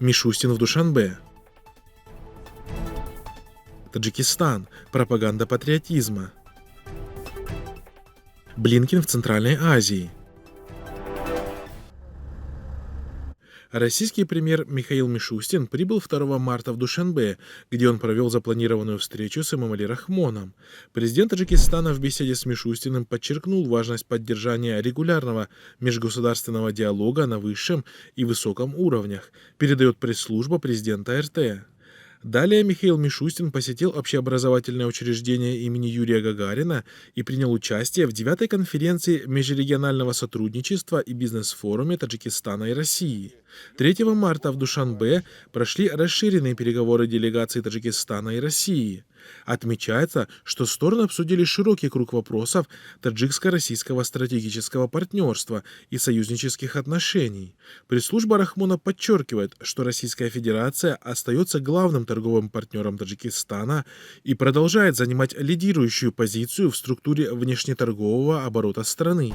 Мишустин в Душанбе. Таджикистан. Пропаганда патриотизма. Блинкен в Центральной Азии. Российский премьер Михаил Мишустин прибыл 2 марта в Душанбе, где он провел запланированную встречу с Эмомали Рахмоном. Президент Таджикистана в беседе с Мишустиным подчеркнул важность поддержания регулярного межгосударственного диалога на высшем и высоком уровнях, передает пресс-служба президента РТ. Далее Михаил Мишустин посетил общеобразовательное учреждение имени Юрия Гагарина и принял участие в 9-й конференции межрегионального сотрудничества и бизнес-форуме Таджикистана и России. 3 марта в Душанбе прошли расширенные переговоры делегаций Таджикистана и России. Отмечается, что стороны обсудили широкий круг вопросов таджикско-российского стратегического партнерства и союзнических отношений. Пресс-служба Рахмона подчеркивает, что Российская Федерация остается главным торговым партнером Таджикистана и продолжает занимать лидирующую позицию в структуре внешнеторгового оборота страны.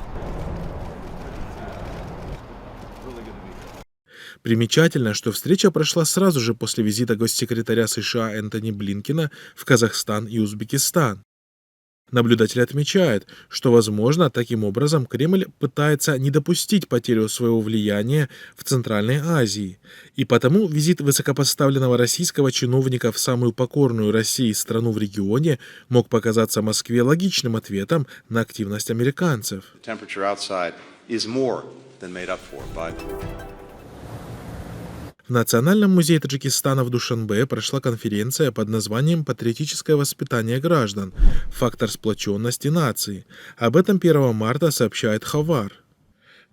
Примечательно, что встреча прошла сразу же после визита госсекретаря США Энтони Блинкена в Казахстан и Узбекистан. Наблюдатель отмечает, что, возможно, таким образом Кремль пытается не допустить потерю своего влияния в Центральной Азии, и потому визит высокопоставленного российского чиновника в самую покорную России страну в регионе мог показаться Москве логичным ответом на активность американцев. В Национальном музее Таджикистана в Душанбе прошла конференция под названием «Патриотическое воспитание граждан. Фактор сплоченности нации». Об этом 1 марта сообщает Хавар.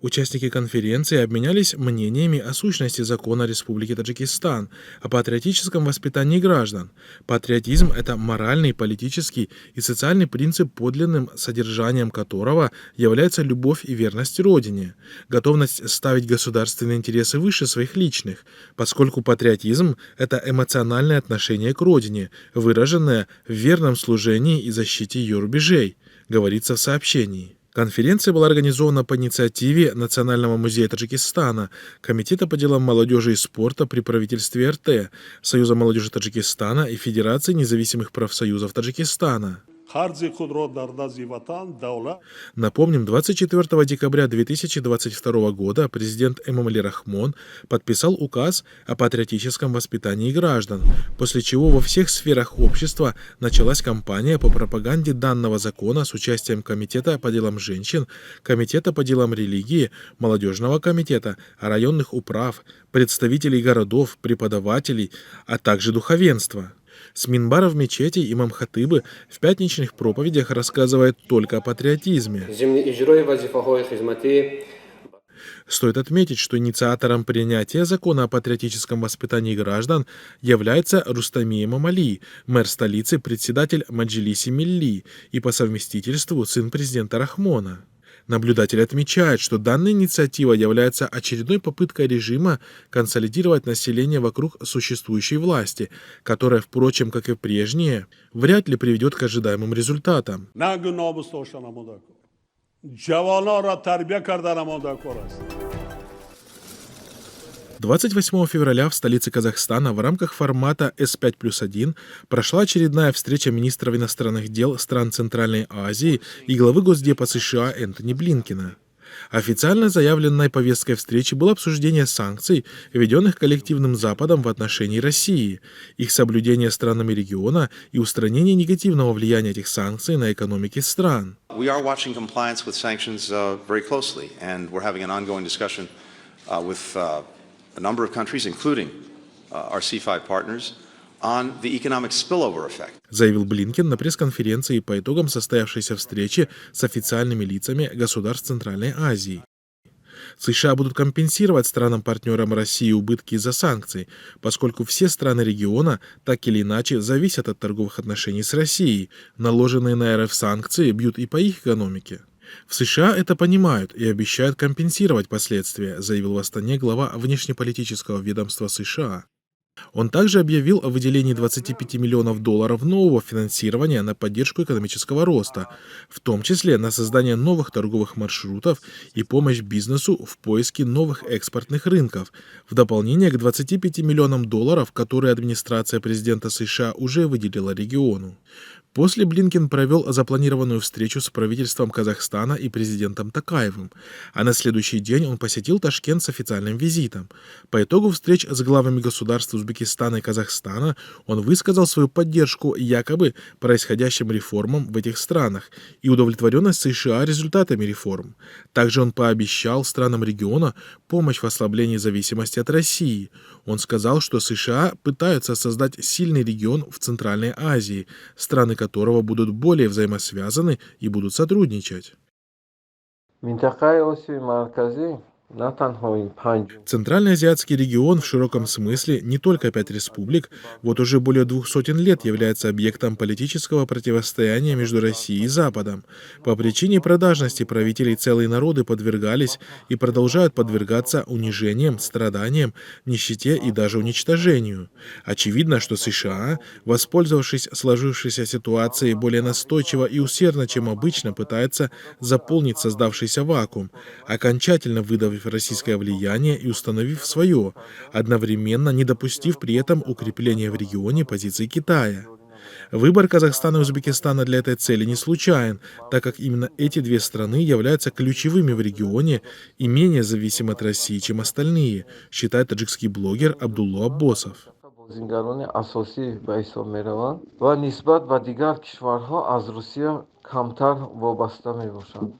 Участники конференции обменялись мнениями о сущности закона Республики Таджикистан, о патриотическом воспитании граждан. Патриотизм – это моральный, политический и социальный принцип, подлинным содержанием которого является любовь и верность Родине, готовность ставить государственные интересы выше своих личных, поскольку патриотизм – это эмоциональное отношение к Родине, выраженное в верном служении и защите ее рубежей, говорится в сообщении. Конференция была организована по инициативе Национального музея Таджикистана, Комитета по делам молодежи и спорта при правительстве РТ, Союза молодежи Таджикистана и Федерации независимых профсоюзов Таджикистана. Напомним, 24 декабря 2022 года президент Эмомали Рахмон подписал указ о патриотическом воспитании граждан, после чего во всех сферах общества началась кампания по пропаганде данного закона с участием Комитета по делам женщин, Комитета по делам религии, Молодежного комитета, районных управ, представителей городов, преподавателей, а также духовенства. С минбара в мечети имам Хатыбы в пятничных проповедях рассказывает только о патриотизме. Стоит отметить, что инициатором принятия закона о патриотическом воспитании граждан является Рустами Эмомали, мэр столицы, председатель Маджлиси Милли и по совместительству сын президента Рахмона. Наблюдатель отмечает, что данная инициатива является очередной попыткой режима консолидировать население вокруг существующей власти, которая, впрочем, как и прежние, вряд ли приведет к ожидаемым результатам. 28 февраля в столице Казахстана в рамках формата С5+1 прошла очередная встреча министров иностранных дел стран Центральной Азии и главы Госдепа США Энтони Блинкена. Официально заявленной повесткой встречи было обсуждение санкций, введенных коллективным Западом в отношении России, их соблюдение странами региона и устранение негативного влияния этих санкций на экономики стран. A number of countries, including our C5 partners, on the economic spillover effect. Заявил Блинкен на пресс-конференции по итогам состоявшейся встречи с официальными лицами государств Центральной Азии. США будут компенсировать странам-партнерам России убытки из-за санкций, поскольку все страны региона так или иначе зависят от торговых отношений с Россией. Наложенные на РФ санкции бьют и по их экономике. В США это понимают и обещают компенсировать последствия, заявил в Астане глава внешнеполитического ведомства США. Он также объявил о выделении 25 миллионов долларов нового финансирования на поддержку экономического роста, в том числе на создание новых торговых маршрутов и помощь бизнесу в поиске новых экспортных рынков, в дополнение к 25 миллионам долларов, которые администрация президента США уже выделила региону. После Блинкен провел запланированную встречу с правительством Казахстана и президентом Токаевым, а на следующий день он посетил Ташкент с официальным визитом. По итогу встреч с главами государств Узбекистана и Казахстана он высказал свою поддержку якобы происходящим реформам в этих странах и удовлетворенность США результатами реформ. Также он пообещал странам региона помощь в ослаблении зависимости от России. Он сказал, что США пытаются создать сильный регион в Центральной Азии, страны которого будут более взаимосвязаны и будут сотрудничать. منطقه آسیای مرکزی نه تنها این 5 Центральноазиатский регион в широком смысле не только 5 республик, вот уже более 200 лет является объектом политического противостояния между Россией и Западом. По причине продажности правителей целые народы подвергались и продолжают подвергаться унижениям, страданиям, нищете и даже уничтожению. Очевидно, что США, воспользовавшись сложившейся ситуацией, более настойчиво и усердно, чем обычно, пытается заполнить создавшийся вакуум, окончательно выдавив российское влияние и установив свое, одновременно не допустив при этом укрепления в регионе позиций Китая. Выбор Казахстана и Узбекистана для этой цели не случайен, так как именно эти две страны являются ключевыми в регионе и менее зависимы от России, чем остальные, считает таджикский блогер Абдулло Аббосов. بازیگران اساسی به حساب میروند و نسبت به دیگر کشورها از روسیه کمتر وابسته می باشند.